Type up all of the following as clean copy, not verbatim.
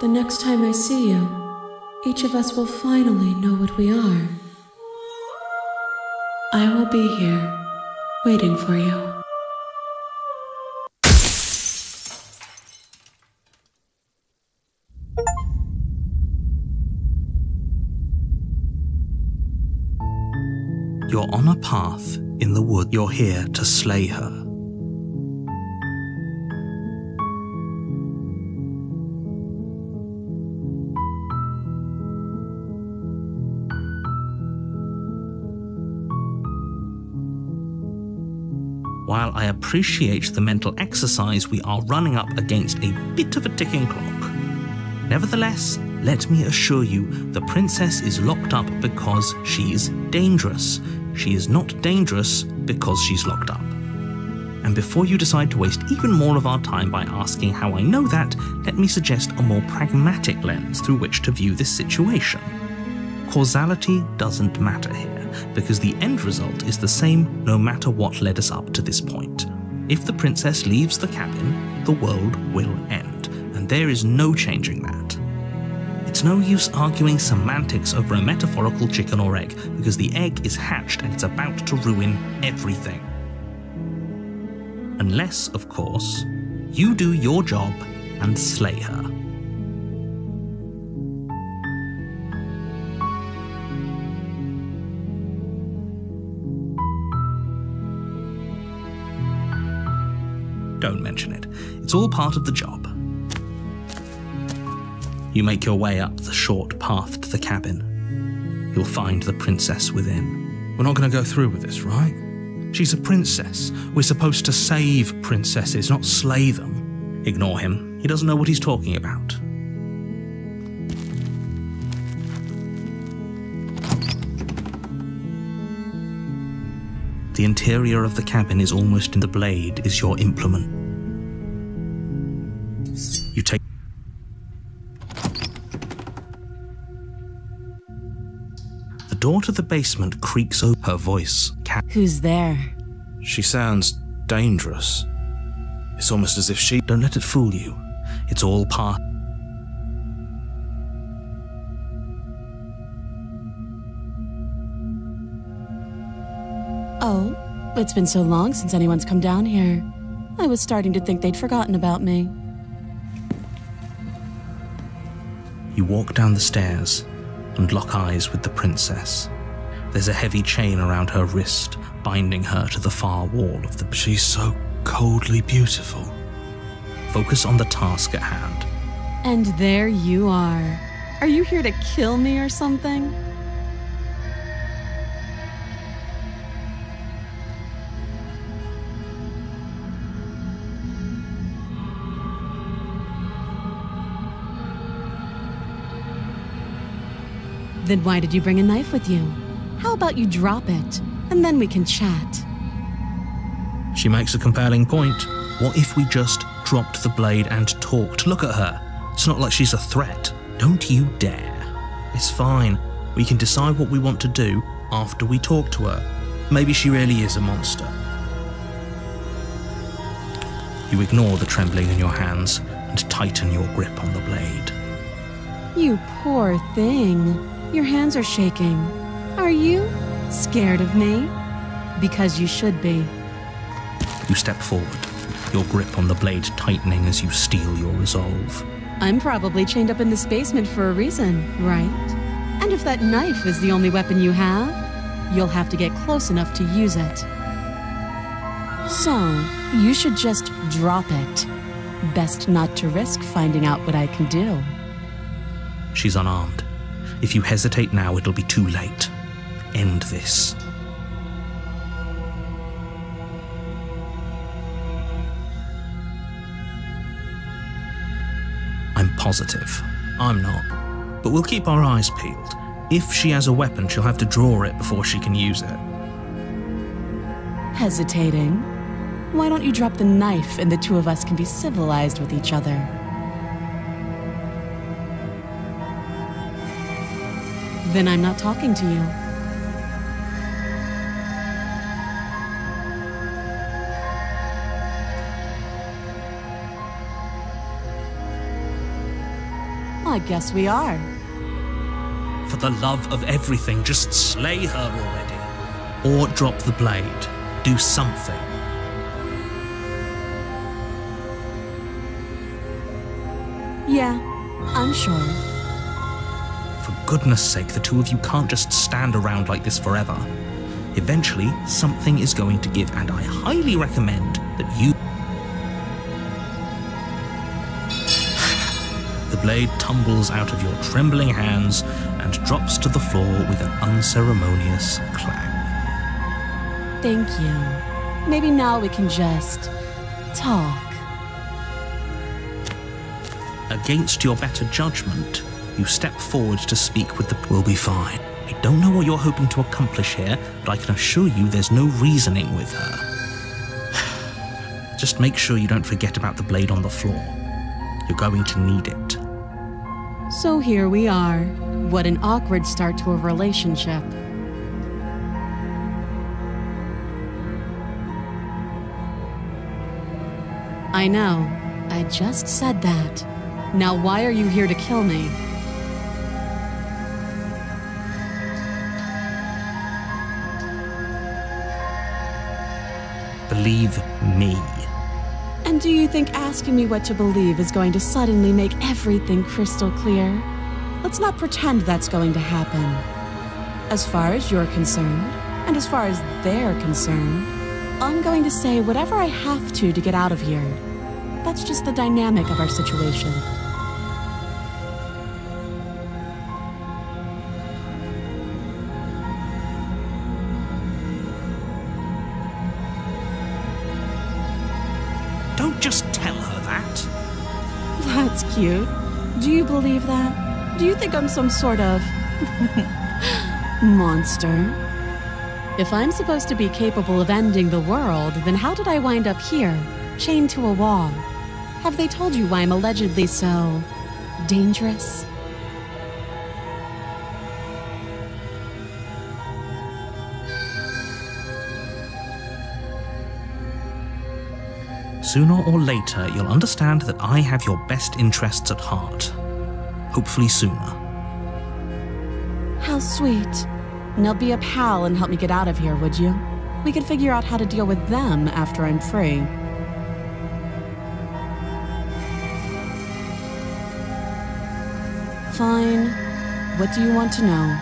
The next time I see you, each of us will finally know what we are. I will be here, waiting for you. You're on a path in the wood. You're here to slay her. While I appreciate the mental exercise, we are running up against a bit of a ticking clock. Nevertheless, let me assure you, the princess is locked up because she's dangerous. She is not dangerous because she's locked up. And before you decide to waste even more of our time by asking how I know that, let me suggest a more pragmatic lens through which to view this situation. Causality doesn't matter here, because the end result is the same no matter what led us up to this point. If the princess leaves the cabin, the world will end, and there is no changing that. It's no use arguing semantics over a metaphorical chicken or egg, because the egg is hatched and it's about to ruin everything. Unless, of course, you do your job and slay her. Don't mention it. It's all part of the job. You make your way up the short path to the cabin. You'll find the princess within. We're not going to go through with this, right? She's a princess. We're supposed to save princesses, not slay them. Ignore him. He doesn't know what he's talking about. The interior of the cabin is almost in the blade is your implement. You take the door to the basement creaks open. Her voice. Who's there? She sounds dangerous. It's almost as if she... Don't let it fool you. It's all part. Oh, it's been so long since anyone's come down here. I was starting to think they'd forgotten about me. You walk down the stairs and lock eyes with the princess. There's a heavy chain around her wrist, binding her to the far wall of the... She's so coldly beautiful. Focus on the task at hand. And there you are. Are you here to kill me or something? Then why did you bring a knife with you? How about you drop it, and then we can chat? She makes a compelling point. What if we just dropped the blade and talked? Look at her. It's not like she's a threat. Don't you dare. It's fine. We can decide what we want to do after we talk to her. Maybe she really is a monster. You ignore the trembling in your hands and tighten your grip on the blade. You poor thing. Your hands are shaking. Are you scared of me? Because you should be. You step forward, your grip on the blade tightening as you steel your resolve. I'm probably chained up in this basement for a reason, right? And if that knife is the only weapon you have, you'll have to get close enough to use it. So, you should just drop it. Best not to risk finding out what I can do. She's unarmed. If you hesitate now, it'll be too late. End this. I'm positive. I'm not. But we'll keep our eyes peeled. If she has a weapon, she'll have to draw it before she can use it. Hesitating? Why don't you drop the knife and the two of us can be civilized with each other? Then I'm not talking to you. I guess we are. For the love of everything, just slay her already. Or drop the blade. Do something. Yeah, I'm sure. For goodness sake, the two of you can't just stand around like this forever. Eventually, something is going to give, and I highly recommend that you... The blade tumbles out of your trembling hands and drops to the floor with an unceremonious clang. Thank you. Maybe now we can just... talk. Against your better judgment, you step forward to speak with the... We'll be fine. I don't know what you're hoping to accomplish here, but I can assure you there's no reasoning with her. Just make sure you don't forget about the blade on the floor. You're going to need it. So here we are. What an awkward start to a relationship. I know. I just said that. Now why are you here to kill me? Believe me. And do you think asking me what to believe is going to suddenly make everything crystal clear? Let's not pretend that's going to happen. As far as you're concerned, and as far as they're concerned, I'm going to say whatever I have to get out of here. That's just the dynamic of our situation. Don't just tell her that. That's cute. Do you believe that? Do you think I'm some sort of... monster? If I'm supposed to be capable of ending the world, then how did I wind up here, chained to a wall? Have they told you why I'm allegedly so... dangerous? Sooner or later, you'll understand that I have your best interests at heart. Hopefully sooner. How sweet. Now be a pal and help me get out of here, would you? We could figure out how to deal with them after I'm free. Fine. What do you want to know?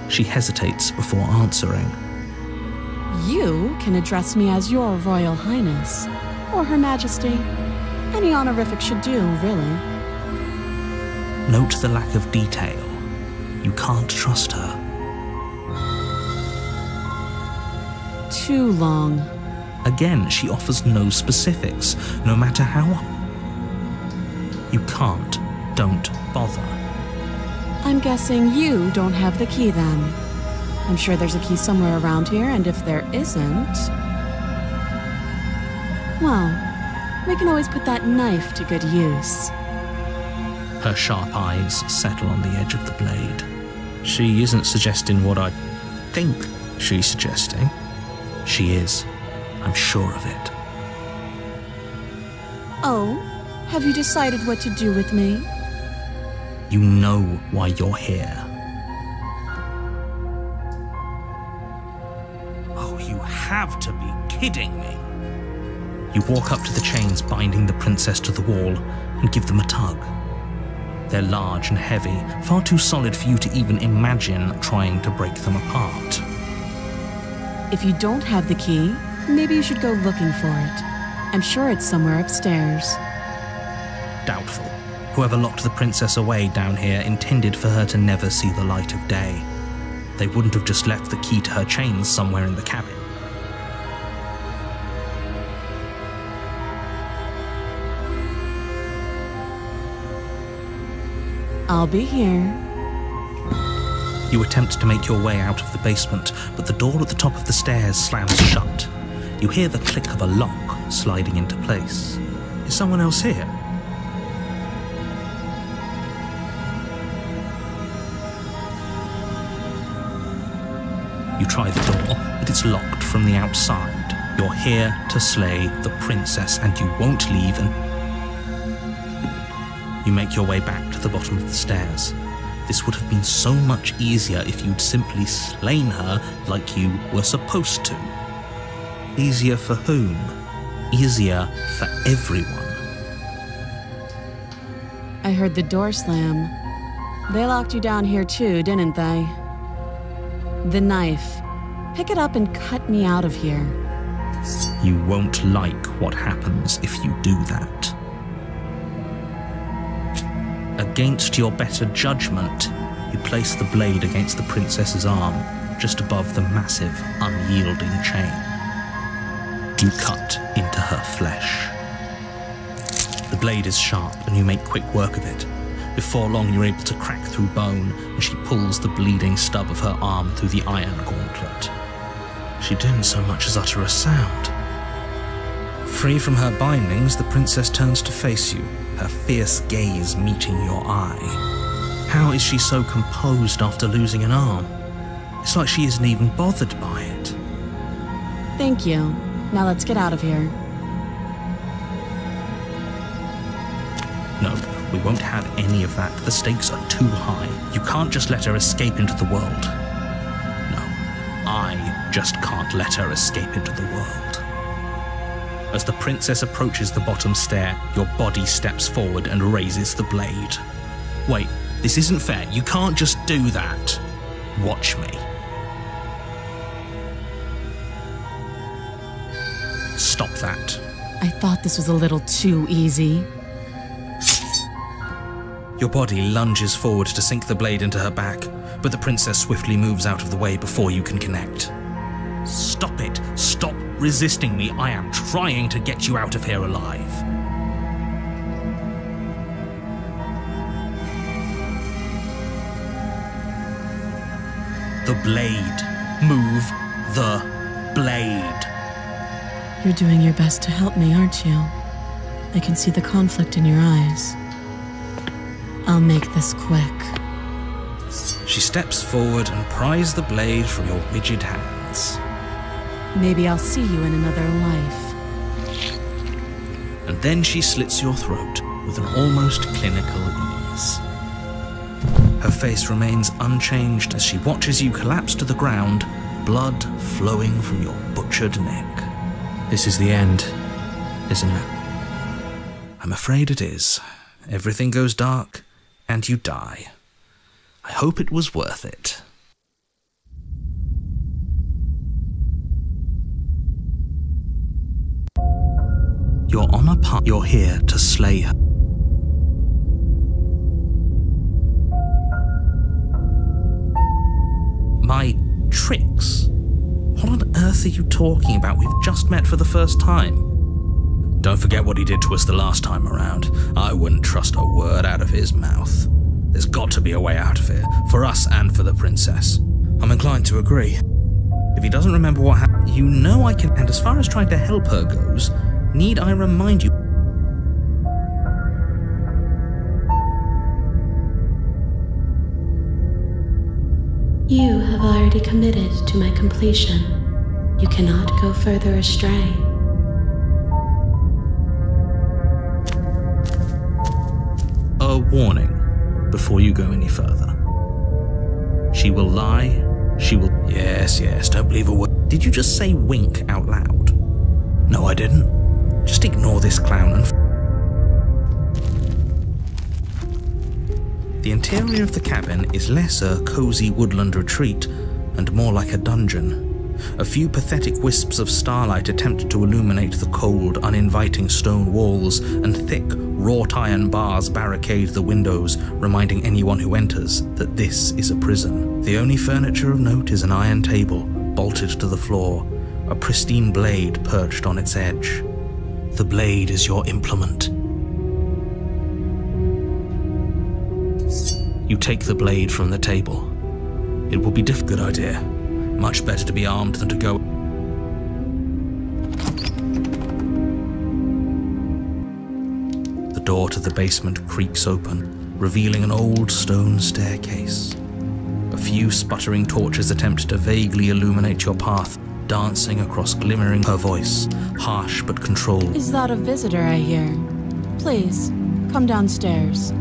She hesitates before answering. You can address me as Your Royal Highness, or Her Majesty. Any honorific should do, really. Note the lack of detail. You can't trust her. Too long. Again, she offers no specifics, no matter how... You can't. Don't bother. I'm guessing you don't have the key then. I'm sure there's a key somewhere around here, and if there isn't... well, we can always put that knife to good use. Her sharp eyes settle on the edge of the blade. She isn't suggesting what I think she's suggesting. She is. I'm sure of it. Oh? Have you decided what to do with me? You know why you're here. Oh, you have to be kidding me. You walk up to the chains binding the princess to the wall and give them a tug. They're large and heavy, far too solid for you to even imagine trying to break them apart. If you don't have the key, maybe you should go looking for it. I'm sure it's somewhere upstairs. Doubtful. Whoever locked the princess away down here intended for her to never see the light of day. They wouldn't have just left the key to her chains somewhere in the cabin. I'll be here. You attempt to make your way out of the basement, but the door at the top of the stairs slams shut. You hear the click of a lock sliding into place. Is someone else here? You try the door, but it's locked from the outside. You're here to slay the princess, and you won't leave. And you make your way back to the bottom of the stairs. This would have been so much easier if you'd simply slain her like you were supposed to. Easier for whom? Easier for everyone. I heard the door slam. They locked you down here too, didn't they? The knife. Pick it up and cut me out of here. You won't like what happens if you do that. Against your better judgment, you place the blade against the princess's arm, just above the massive, unyielding chain. You cut into her flesh. The blade is sharp, and you make quick work of it. Before long, you're able to crack through bone, and she pulls the bleeding stub of her arm through the iron gauntlet. She didn't so much as utter a sound. Free from her bindings, the princess turns to face you, her fierce gaze meeting your eye. How is she so composed after losing an arm? It's like she isn't even bothered by it. Thank you. Now let's get out of here. No, we won't have any of that. The stakes are too high. You can't just let her escape into the world. No, I just can't let her escape into the world. As the princess approaches the bottom stair, your body steps forward and raises the blade. Wait, this isn't fair. You can't just do that. Watch me. Stop that. I thought this was a little too easy. Your body lunges forward to sink the blade into her back, but the princess swiftly moves out of the way before you can connect. Stop it! Stop resisting me! I am trying to get you out of here alive. The blade. Move the blade. You're doing your best to help me, aren't you? I can see the conflict in your eyes. I'll make this quick. She steps forward and pries the blade from your rigid hands. Maybe I'll see you in another life. And then she slits your throat with an almost clinical ease. Her face remains unchanged as she watches you collapse to the ground, blood flowing from your butchered neck. This is the end, isn't it? I'm afraid it is. Everything goes dark, and you die. I hope it was worth it. You're on a path. You're here to slay her. My tricks? What on earth are you talking about? We've just met for the first time. Don't forget what he did to us the last time around. I wouldn't trust a word out of his mouth. There's got to be a way out of here, for us and for the princess. I'm inclined to agree. If he doesn't remember what happened, you know I can. And as far as trying to help her goes, need I remind you? You have already committed to my completion. You cannot go further astray. A warning before you go any further. She will lie. She will... Yes, don't believe a word. Did you just say wink out loud? No, I didn't. Just ignore this clown and... The interior of the cabin is less a cozy woodland retreat and more like a dungeon. A few pathetic wisps of starlight attempt to illuminate the cold, uninviting stone walls, and thick, wrought iron bars barricade the windows, reminding anyone who enters that this is a prison. The only furniture of note is an iron table, bolted to the floor, a pristine blade perched on its edge. The blade is your implement. You take the blade from the table. It will be a good idea. Much better to be armed than to go. The door to the basement creaks open, revealing an old stone staircase. A few sputtering torches attempt to vaguely illuminate your path, dancing across glimmering her voice, harsh but controlled. Is that a visitor I hear? Please, come downstairs.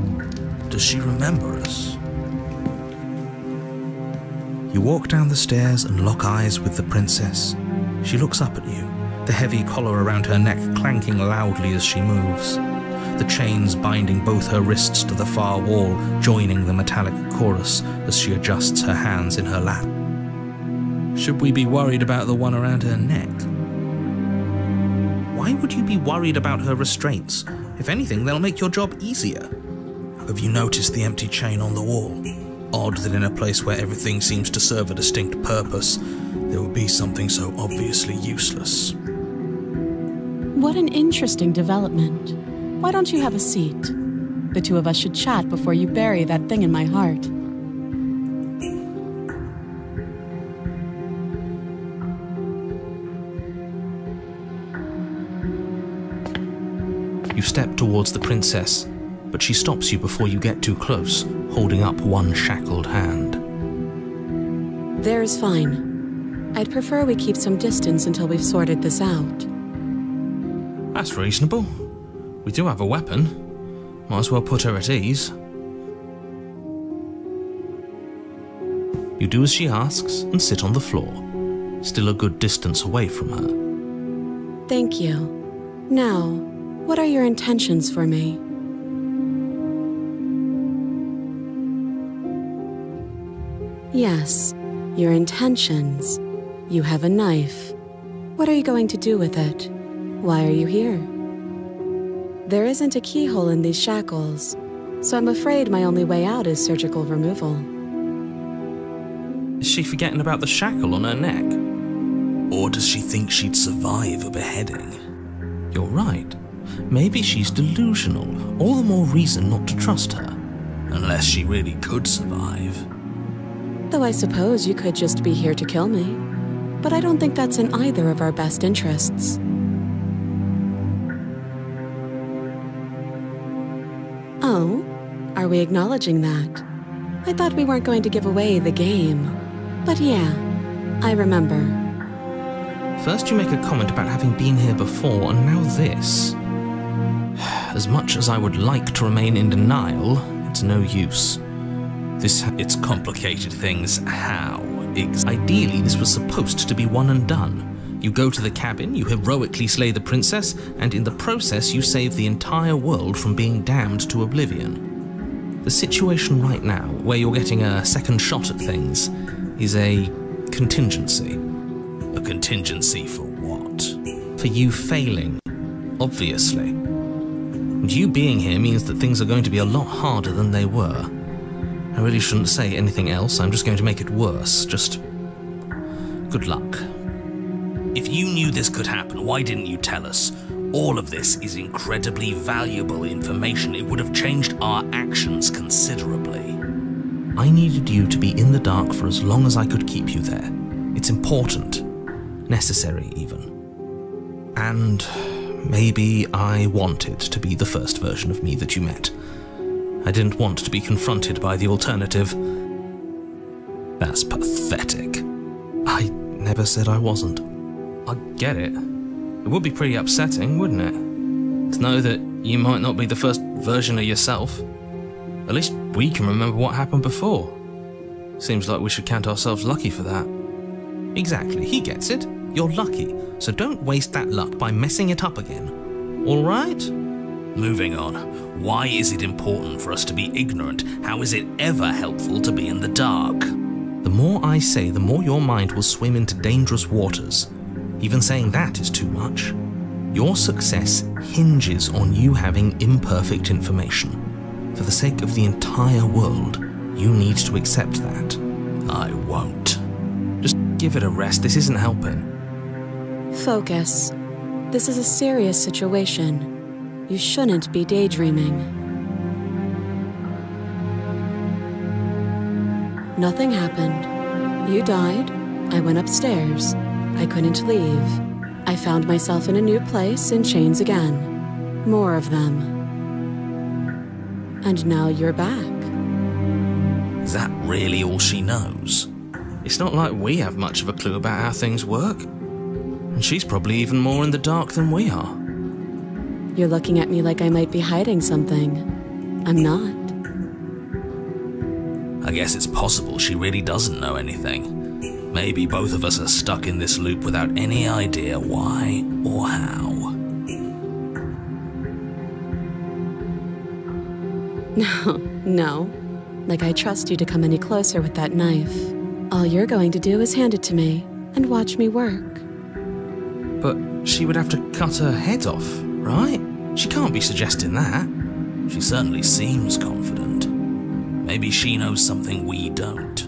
Does she remember us? You walk down the stairs and lock eyes with the princess. She looks up at you, the heavy collar around her neck clanking loudly as she moves, the chains binding both her wrists to the far wall, joining the metallic chorus as she adjusts her hands in her lap. Should we be worried about the one around her neck? Why would you be worried about her restraints? If anything, they'll make your job easier. Have you noticed the empty chain on the wall? Odd that in a place where everything seems to serve a distinct purpose, there would be something so obviously useless. What an interesting development. Why don't you have a seat? The two of us should chat before you bury that thing in my heart. You step towards the princess, but she stops you before you get too close, holding up one shackled hand. There's fine. I'd prefer we keep some distance until we've sorted this out. That's reasonable. We do have a weapon. Might as well put her at ease. You do as she asks and sit on the floor, still a good distance away from her. Thank you. Now, what are your intentions for me? Yes, your intentions. You have a knife. What are you going to do with it? Why are you here? There isn't a keyhole in these shackles, so I'm afraid my only way out is surgical removal. Is she forgetting about the shackle on her neck? Or does she think she'd survive a beheading? You're right. Maybe she's delusional. All the more reason not to trust her. Unless she really could survive. Though I suppose you could just be here to kill me. But I don't think that's in either of our best interests. Oh? Are we acknowledging that? I thought we weren't going to give away the game. But yeah, I remember. First you make a comment about having been here before, and now this. As much as I would like to remain in denial, it's no use. It's complicated things. How? Ideally, this was supposed to be one and done. You go to the cabin, you heroically slay the princess, and in the process you save the entire world from being damned to oblivion. The situation right now, where you're getting a second shot at things, is a contingency. A contingency for what? For you failing, obviously. And you being here means that things are going to be a lot harder than they were. I really shouldn't say anything else, I'm just going to make it worse. Just good luck. If you knew this could happen, why didn't you tell us? All of this is incredibly valuable information. It would have changed our actions considerably. I needed you to be in the dark for as long as I could keep you there. It's important. Necessary, even. And maybe I wanted to be the first version of me that you met. I didn't want to be confronted by the alternative. That's pathetic. I never said I wasn't. I get it. It would be pretty upsetting, wouldn't it? To know that you might not be the first version of yourself. At least we can remember what happened before. Seems like we should count ourselves lucky for that. Exactly, he gets it. You're lucky, so don't waste that luck by messing it up again. All right? Moving on. Why is it important for us to be ignorant? How is it ever helpful to be in the dark? The more I say, the more your mind will swim into dangerous waters. Even saying that is too much. Your success hinges on you having imperfect information. For the sake of the entire world, you need to accept that. I won't. Just give it a rest, this isn't helping. Focus. This is a serious situation. You shouldn't be daydreaming. Nothing happened. You died. I went upstairs. I couldn't leave. I found myself in a new place in chains again. More of them. And now you're back. Is that really all she knows? It's not like we have much of a clue about how things work. And she's probably even more in the dark than we are. You're looking at me like I might be hiding something. I'm not. I guess it's possible she really doesn't know anything. Maybe both of us are stuck in this loop without any idea why or how. No. Like I trust you to come any closer with that knife. All you're going to do is hand it to me and watch me work. But she would have to cut her head off, right? She can't be suggesting that. She certainly seems confident. Maybe she knows something we don't.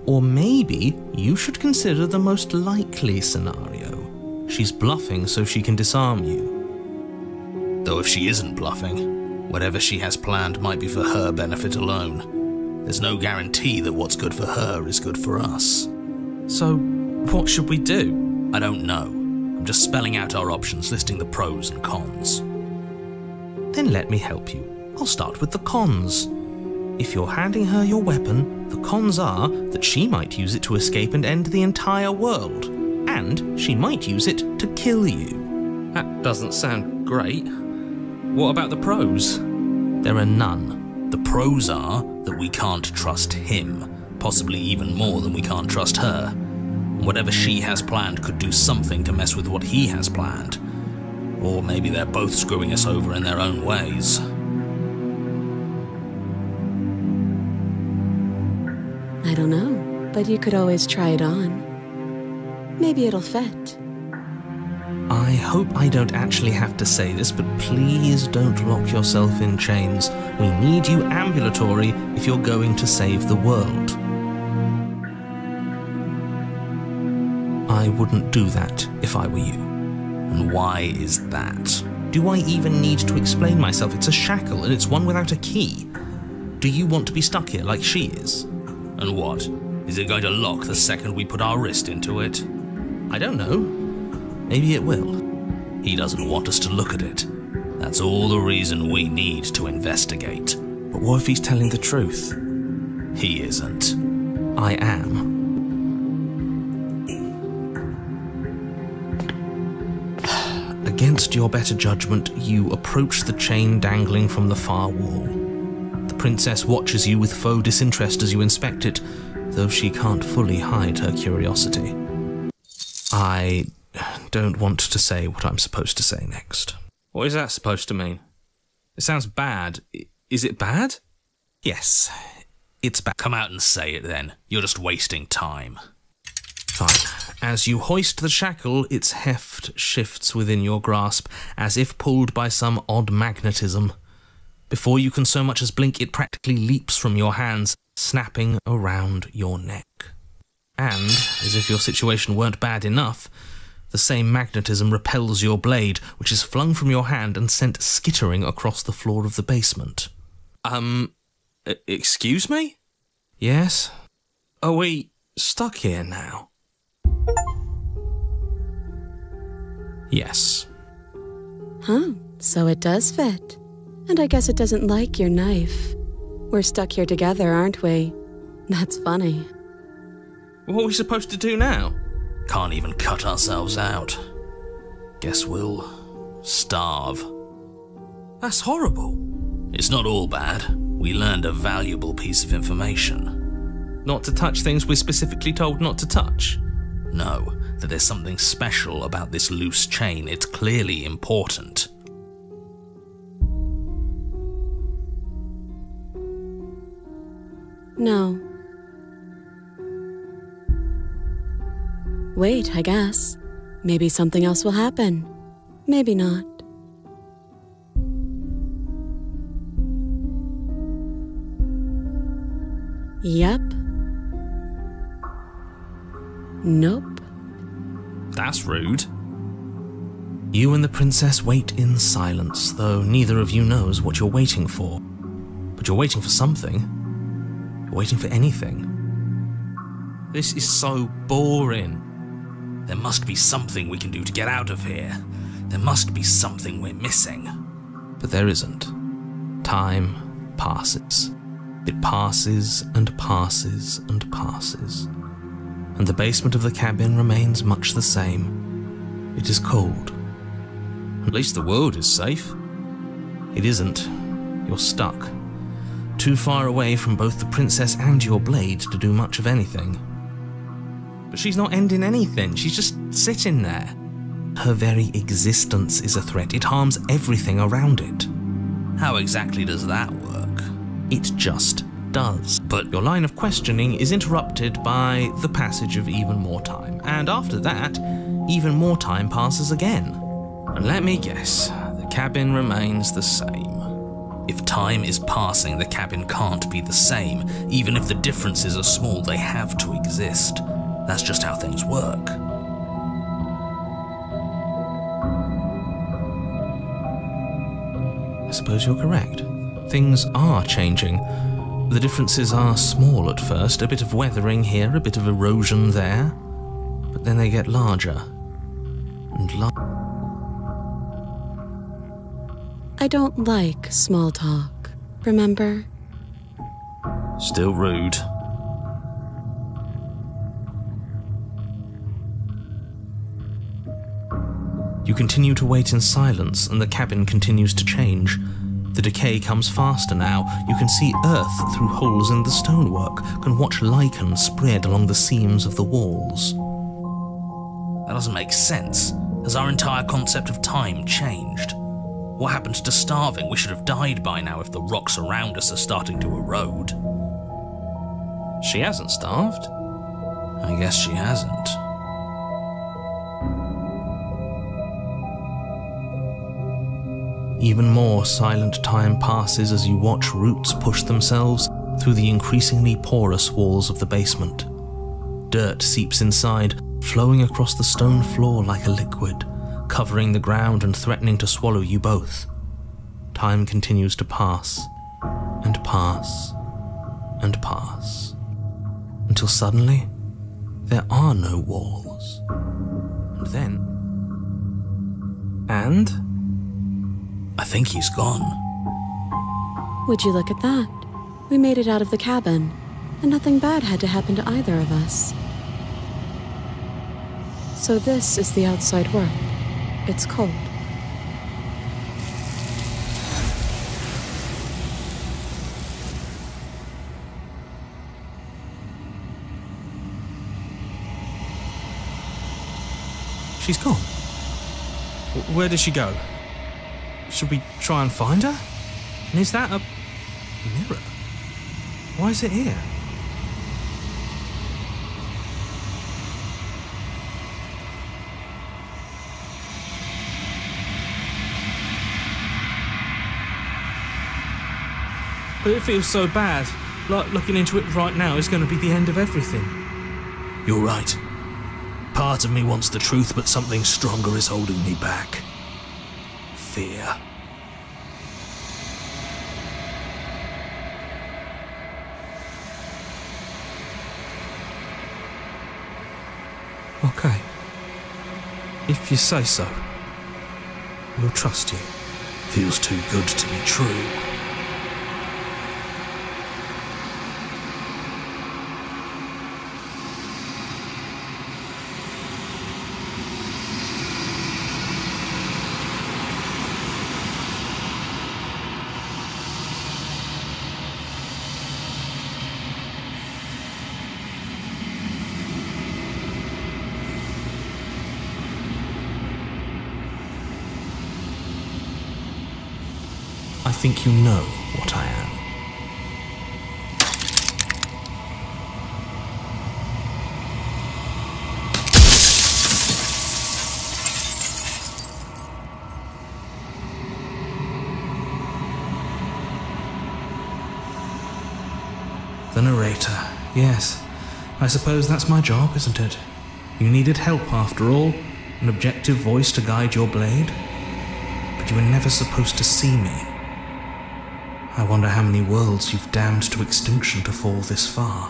Or maybe you should consider the most likely scenario. She's bluffing so she can disarm you. Though if she isn't bluffing, whatever she has planned might be for her benefit alone. There's no guarantee that what's good for her is good for us. So, what should we do? I don't know. I'm just spelling out our options, listing the pros and cons. Then let me help you. I'll start with the cons. If you're handing her your weapon, the cons are that she might use it to escape and end the entire world. And she might use it to kill you. That doesn't sound great. What about the pros? There are none. The pros are that we can't trust him, possibly even more than we can't trust her. Whatever she has planned could do something to mess with what he has planned. Or maybe they're both screwing us over in their own ways. I don't know, but you could always try it on. Maybe it'll fit. I hope I don't actually have to say this, but please don't lock yourself in chains. We need you ambulatory if you're going to save the world. I wouldn't do that if I were you. And why is that? Do I even need to explain myself? It's a shackle and it's one without a key. Do you want to be stuck here like she is? And what? Is it going to lock the second we put our wrist into it? I don't know. Maybe it will. He doesn't want us to look at it. That's all the reason we need to investigate. But what if he's telling the truth? He isn't. I am. Against your better judgment, you approach the chain dangling from the far wall. The princess watches you with faux disinterest as you inspect it, though she can't fully hide her curiosity. I don't want to say what I'm supposed to say next. What is that supposed to mean? It sounds bad. Is it bad? Yes, it's bad. Come out and say it then. You're just wasting time. Fine. As you hoist the shackle, its heft shifts within your grasp, as if pulled by some odd magnetism. Before you can so much as blink, it practically leaps from your hands, snapping around your neck. And, as if your situation weren't bad enough, the same magnetism repels your blade, which is flung from your hand and sent skittering across the floor of the basement. Excuse me? Yes? Are we stuck here now? Yes. Huh, so it does fit. And I guess it doesn't like your knife. We're stuck here together, aren't we? That's funny. What are we supposed to do now? Can't even cut ourselves out. Guess we'll starve. That's horrible. It's not all bad. We learned a valuable piece of information. Not to touch things we're specifically told not to touch? No, that there's something special about this loose chain. It's clearly important. No. Wait, I guess. Maybe something else will happen. Maybe not. Yep. Nope. That's rude. You and the princess wait in silence, though neither of you knows what you're waiting for. But you're waiting for something. You're waiting for anything. This is so boring. There must be something we can do to get out of here. There must be something we're missing. But there isn't. Time passes. It passes and passes and passes. And the basement of the cabin remains much the same. It is cold. At least the world is safe. It isn't. You're stuck. Too far away from both the princess and your blade to do much of anything. But she's not ending anything. She's just sitting there. Her very existence is a threat. It harms everything around it. How exactly does that work? It just does. But your line of questioning is interrupted by the passage of even more time. And after that, even more time passes again. And let me guess, the cabin remains the same. If time is passing, the cabin can't be the same. Even if the differences are small, they have to exist. That's just how things work. I suppose you're correct. Things are changing. The differences are small at first, a bit of weathering here, a bit of erosion there, but then they get larger and larger. I don't like small talk, remember? Still rude. You continue to wait in silence, and the cabin continues to change. The decay comes faster now. You can see earth through holes in the stonework, can watch lichen spread along the seams of the walls. That doesn't make sense. Has our entire concept of time changed? What happened to starving? We should have died by now if the rocks around us are starting to erode. She hasn't starved. I guess she hasn't. Even more silent time passes as you watch roots push themselves through the increasingly porous walls of the basement. Dirt seeps inside, flowing across the stone floor like a liquid, covering the ground and threatening to swallow you both. Time continues to pass, and pass, and pass, until suddenly there are no walls. And then... And... I think he's gone. Would you look at that? We made it out of the cabin, and nothing bad had to happen to either of us. So this is the outside world. It's cold. She's gone. Where did she go? Should we try and find her? And is that a mirror? Why is it here? But it feels so bad. Like looking into it right now is going to be the end of everything. You're right. Part of me wants the truth, but something stronger is holding me back. Fear. Okay. If you say so, we'll trust you. Feels too good to be true. I think you know what I am. The narrator. Yes. I suppose that's my job, isn't it? You needed help after all. An objective voice to guide your blade. But you were never supposed to see me. I wonder how many worlds you've damned to extinction to fall this far.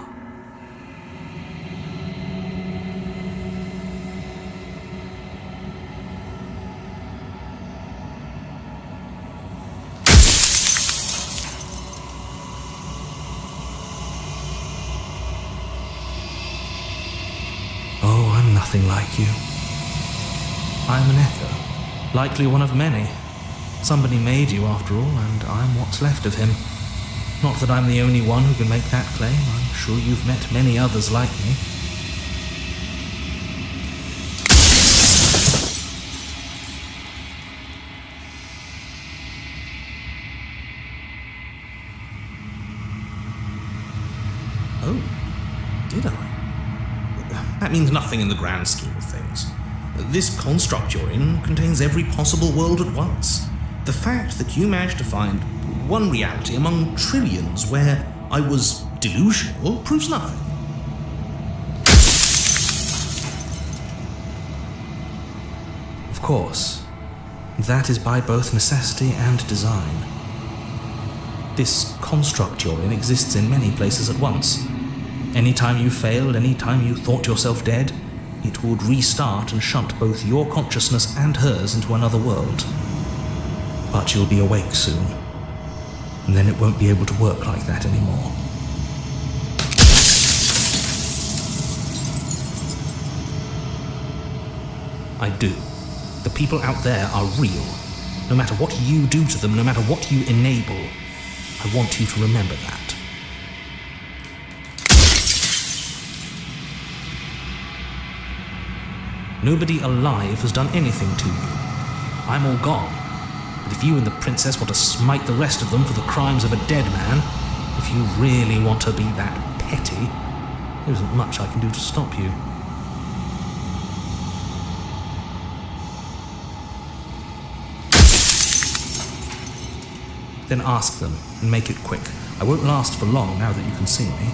Oh, I'm nothing like you. I'm an echo, likely one of many. Somebody made you after all, and I'm what's left of him. Not that I'm the only one who can make that claim. I'm sure you've met many others like me. Oh, did I? That means nothing in the grand scheme of things. This construct you're in contains every possible world at once. The fact that you managed to find one reality among trillions where I was delusional proves nothing. Of course, that is by both necessity and design. This construct you're in exists in many places at once. Anytime you failed, anytime you thought yourself dead, it would restart and shunt both your consciousness and hers into another world. But you'll be awake soon, and then it won't be able to work like that anymore. I do. The people out there are real. No matter what you do to them, no matter what you enable, I want you to remember that. Nobody alive has done anything to you. I'm all gone. But if you and the princess want to smite the rest of them for the crimes of a dead man, if you really want to be that petty, there isn't much I can do to stop you. Then ask them, and make it quick. I won't last for long now that you can see me.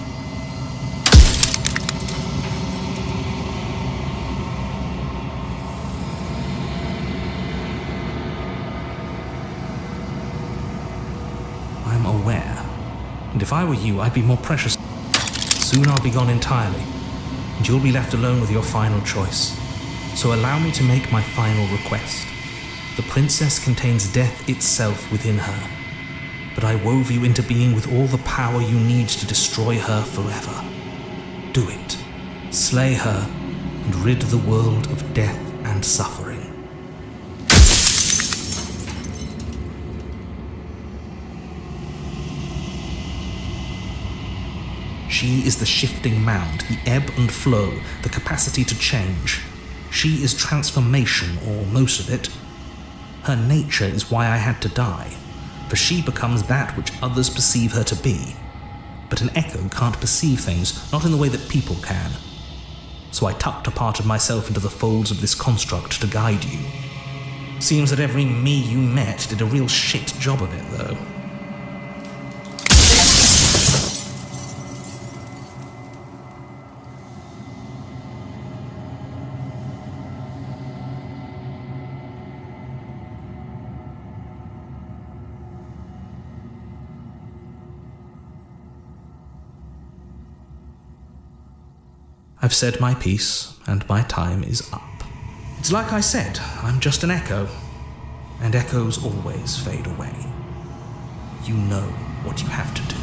I'm aware, and if I were you, I'd be more precious. Soon I'll be gone entirely, and you'll be left alone with your final choice. So allow me to make my final request. The princess contains death itself within her, but I wove you into being with all the power you need to destroy her forever. Do it. Slay her, and rid the world of death and suffering. She is the shifting mound, the ebb and flow, the capacity to change. She is transformation, or most of it. Her nature is why I had to die, for she becomes that which others perceive her to be. But an echo can't perceive things, not in the way that people can. So I tucked a part of myself into the folds of this construct to guide you. Seems that every me you met did a real shit job of it, though. I've said my piece, and my time is up. It's like I said, I'm just an echo, and echoes always fade away. You know what you have to do.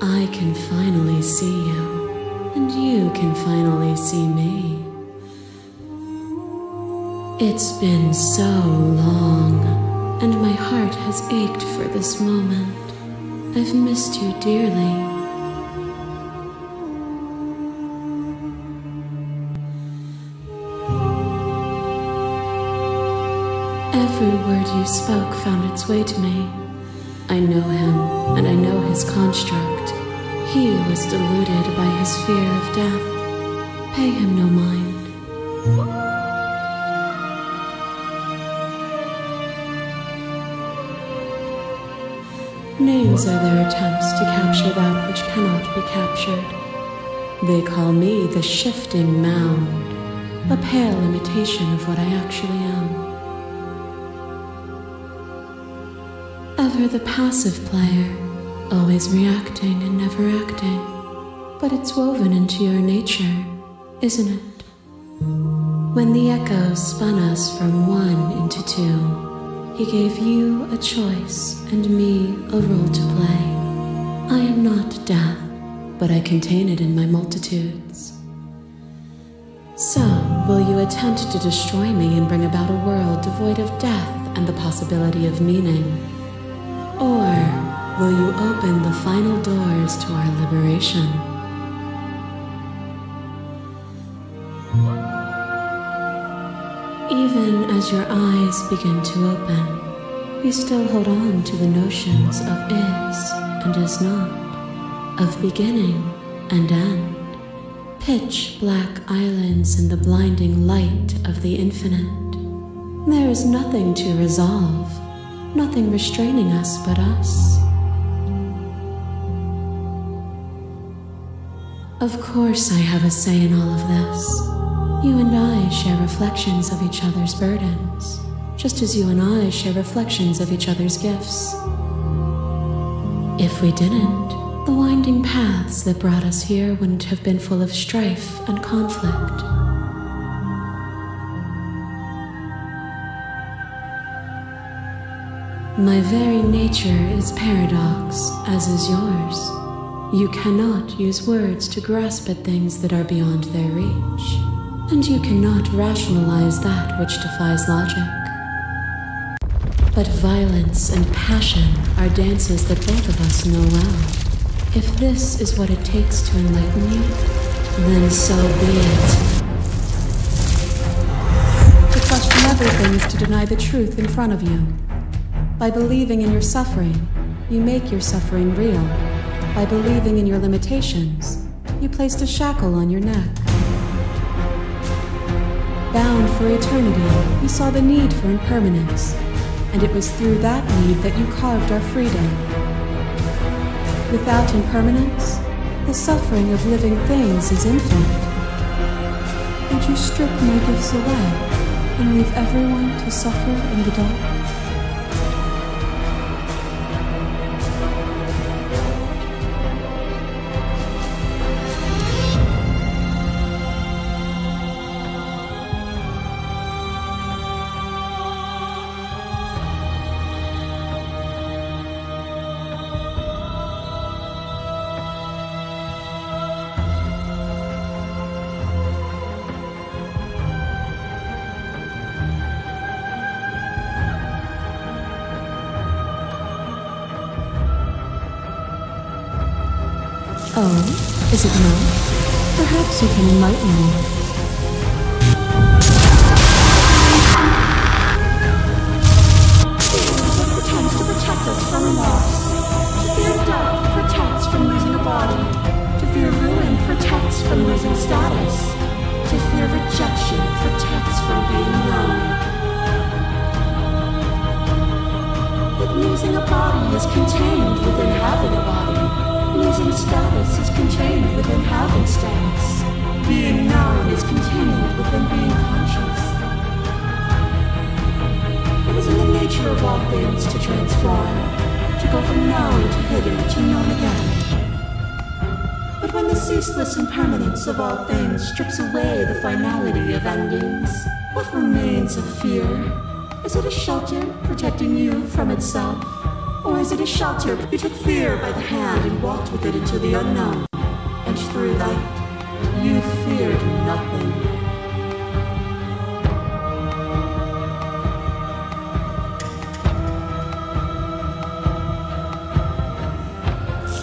I can finally see you, and you can finally see me. It's been so long, and my heart has ached for this moment. I've missed you dearly. Every word you spoke found its way to me. I know him, and I know his construct. He was deluded by his fear of death. Pay him no mind. These are their attempts to capture that which cannot be captured. They call me the shifting mound, a pale imitation of what I actually am. Ever the passive player, always reacting and never acting. But it's woven into your nature, isn't it? When the echoes spun us from one into two, he gave you a choice and me a role to play. I am not death, but I contain it in my multitudes. So, will you attempt to destroy me and bring about a world devoid of death and the possibility of meaning? Or will you open the final doors to our liberation? Even as your eyes begin to open, you still hold on to the notions of is and is not, of beginning and end, pitch black islands in the blinding light of the infinite. There is nothing to resolve, nothing restraining us but us. Of course I have a say in all of this. You and I share reflections of each other's burdens, just as you and I share reflections of each other's gifts. If we didn't, the winding paths that brought us here wouldn't have been full of strife and conflict. My very nature is paradox, as is yours. You cannot use words to grasp at things that are beyond their reach. And you cannot rationalize that which defies logic. But violence and passion are dances that both of us know well. If this is what it takes to enlighten you, then so be it. To question everything is to deny the truth in front of you. By believing in your suffering, you make your suffering real. By believing in your limitations, you placed a shackle on your neck. Bound for eternity, we saw the need for impermanence, and it was through that need that you carved our freedom. Without impermanence, the suffering of living things is infinite. Would you strip my gifts away and leave everyone to suffer in the dark? Oh, is it not? Perhaps you can enlighten me. Pretends to protect us from loss. To fear death protects from losing a body. To fear ruin protects from losing status. To fear rejection protects from being known. But losing a body is contained within having a body. Losing status is contained within having status. Being known is contained within being conscious. It is in the nature of all things to transform, to go from known to hidden to known again. But when the ceaseless impermanence of all things strips away the finality of endings, what remains of fear? Is it a shelter protecting you from itself? Or is it a shelter you took fear by the hand and walked with it into the unknown? And through that, you feared nothing.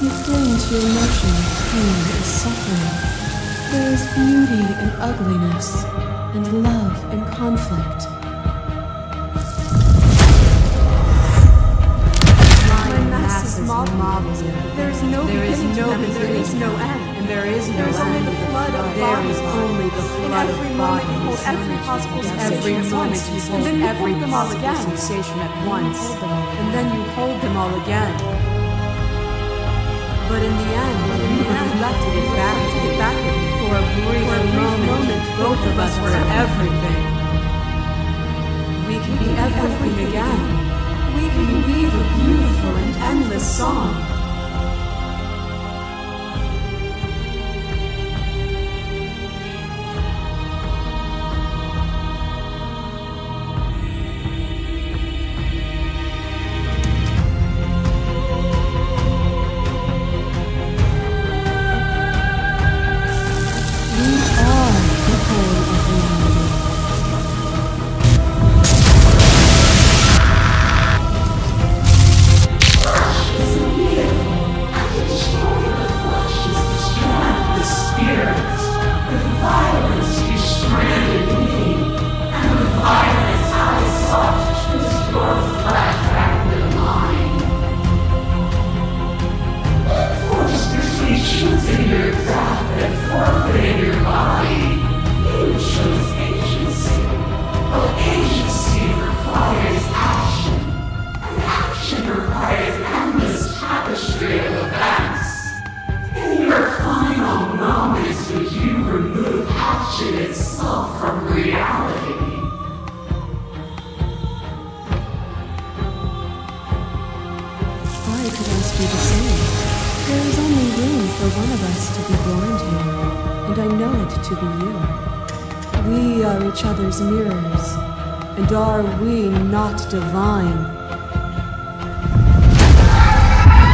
You cling to your notion of pain is suffering. There is beauty in ugliness, and love in conflict. There is no beginning to them, and there is no end. And there is no There is only end. the flood of There bodies. is only the In flood every of moment you bodies. hold every possible sensation Every at moment once, you and hold then you every hold them all possible again. sensation at once, and then you hold them all again. But in the end, we reflected it back at me. For a brief moment, both of us were everything. We can be everything again. We can weave a beautiful and endless song. Each other's mirrors, and are we not divine? A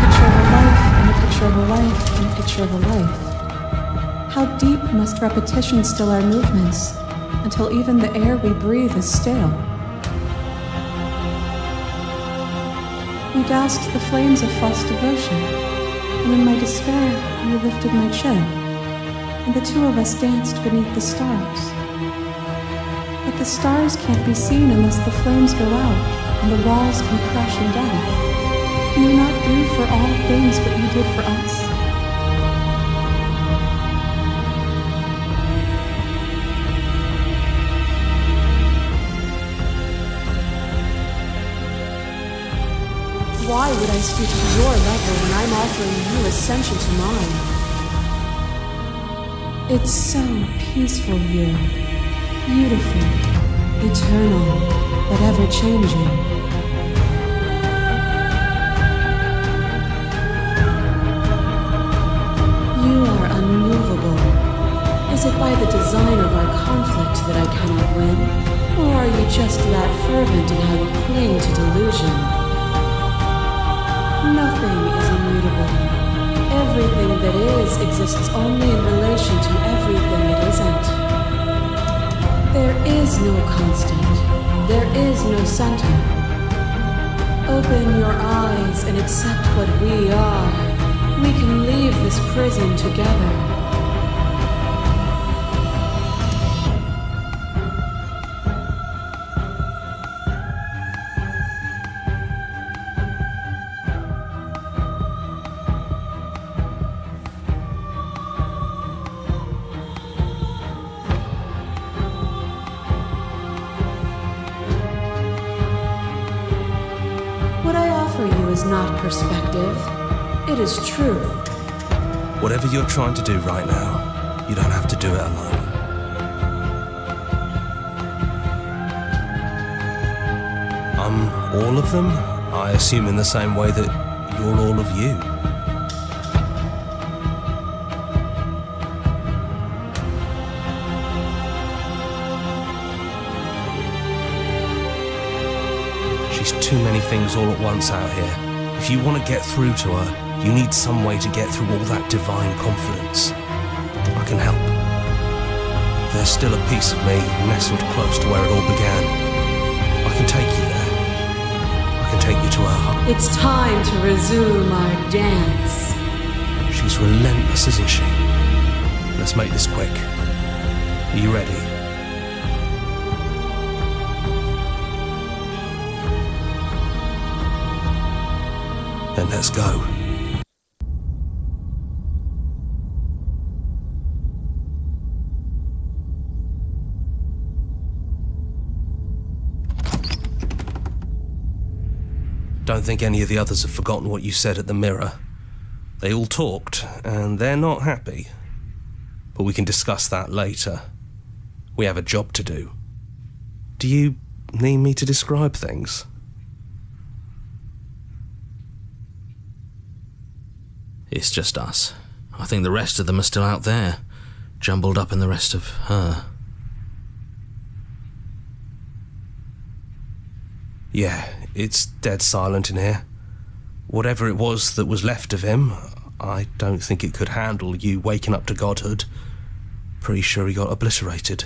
picture of a life, and a picture of a life, and a picture of a life. How deep must repetition still our movements, until even the air we breathe is stale? We doused the flames of false devotion, and in my despair you lifted my chin, and the two of us danced beneath the stars. But the stars can't be seen unless the flames go out and the walls come crashing down. Can you not do for all things what you did for us? Why would I stoop to your level when I'm offering you ascension to mine? It's so peaceful here. Beautiful, eternal, but ever-changing. You are unmovable. Is it by the design of our conflict that I cannot win? Or are you just that fervent in how you cling to delusion? Nothing is immutable. Everything that is exists only in relation to everything it isn't. There is no constant. There is no center. Open your eyes and accept what we are. We can leave this prison together. Perspective. It is truth. Whatever you're trying to do right now, you don't have to do it alone. I'm all of them, I assume in the same way that you're all of you. She's too many things all at once out here. If you want to get through to her, you need some way to get through all that divine confidence. I can help. There's still a piece of me nestled close to where it all began. I can take you there. I can take you to her heart. It's time to resume our dance. She's relentless, isn't she? Let's make this quick. Are you ready? Then let's go. Don't think any of the others have forgotten what you said at the mirror. They all talked, and they're not happy. But we can discuss that later. We have a job to do. Do you need me to describe things? It's just us. I think the rest of them are still out there, jumbled up in the rest of her. Yeah, it's dead silent in here. Whatever it was that was left of him, I don't think it could handle you waking up to godhood. Pretty sure he got obliterated.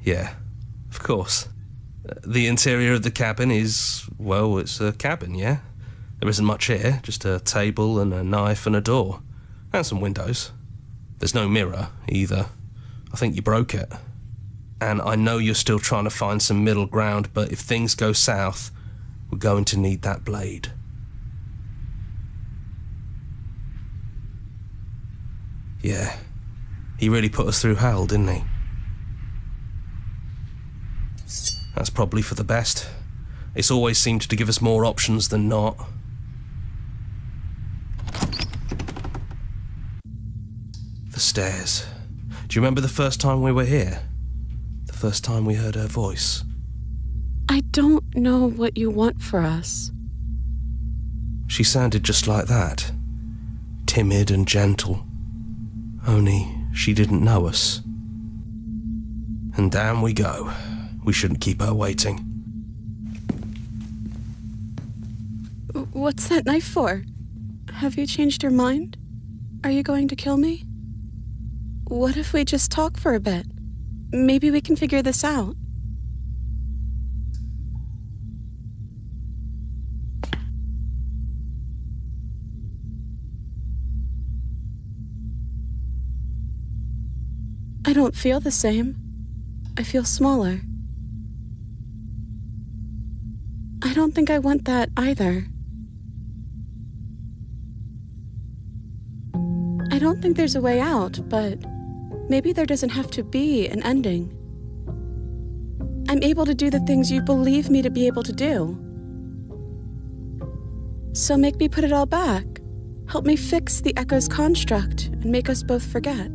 Yeah, of course. The interior of the cabin is, well, it's a cabin, yeah? There isn't much here, just a table and a knife and a door. And some windows. There's no mirror, either. I think you broke it. And I know you're still trying to find some middle ground, but if things go south, we're going to need that blade. Yeah, he really put us through hell, didn't he? That's probably for the best. It's always seemed to give us more options than not. The stairs. Do you remember the first time we were here? The first time we heard her voice? I don't know what you want for us. She sounded just like that. Timid and gentle. Only she didn't know us. And down we go. We shouldn't keep her waiting. What's that knife for? Have you changed your mind? Are you going to kill me? What if we just talk for a bit? Maybe we can figure this out. I don't feel the same. I feel smaller. I don't think I want that either. I don't think there's a way out, but maybe there doesn't have to be an ending. I'm able to do the things you believe me to be able to do. So make me put it all back. Help me fix the Echo's construct and make us both forget.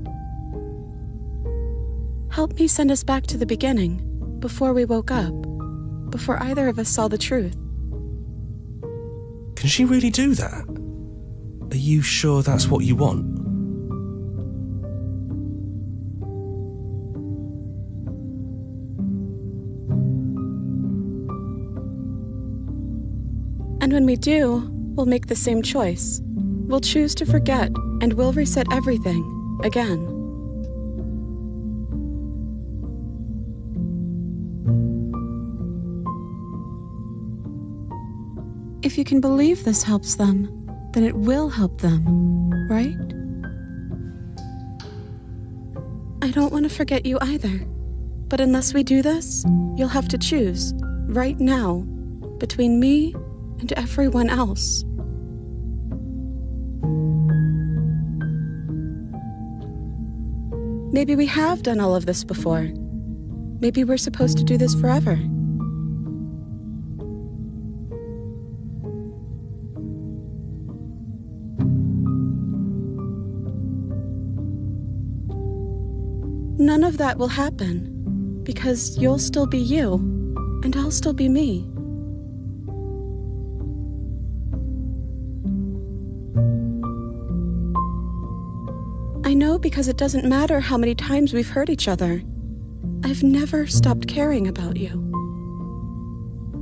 Help me send us back to the beginning, before we woke up, before either of us saw the truth. Can she really do that? Are you sure that's what you want? And when we do, we'll make the same choice. We'll choose to forget, and we'll reset everything, again. If you can believe this helps them, then it will help them, right? I don't want to forget you either. But unless we do this, you'll have to choose, right now, between me and everyone else. Maybe we have done all of this before. Maybe we're supposed to do this forever. None of that will happen, because you'll still be you, and I'll still be me. I know because it doesn't matter how many times we've hurt each other. I've never stopped caring about you.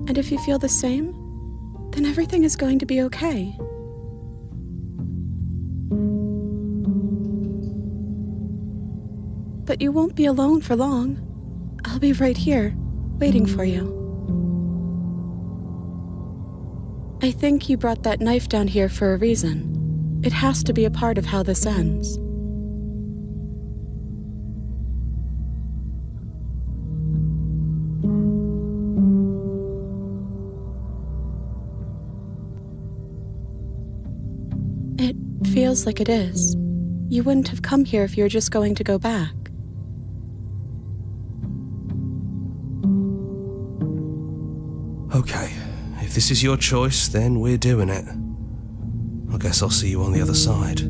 And if you feel the same, then everything is going to be okay. But you won't be alone for long. I'll be right here, waiting for you. I think you brought that knife down here for a reason. It has to be a part of how this ends. It feels like it is. You wouldn't have come here if you were just going to go back. If this is your choice, then we're doing it. I guess I'll see you on the other side.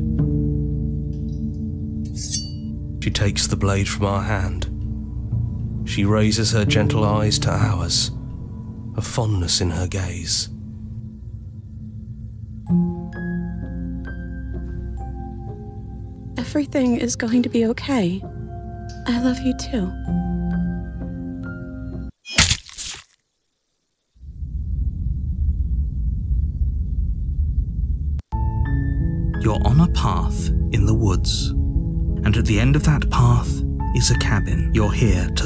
She takes the blade from our hand. She raises her gentle eyes to ours, a fondness in her gaze. Everything is going to be okay. I love you too. You're on a path in the woods, and at the end of that path is a cabin. You're here to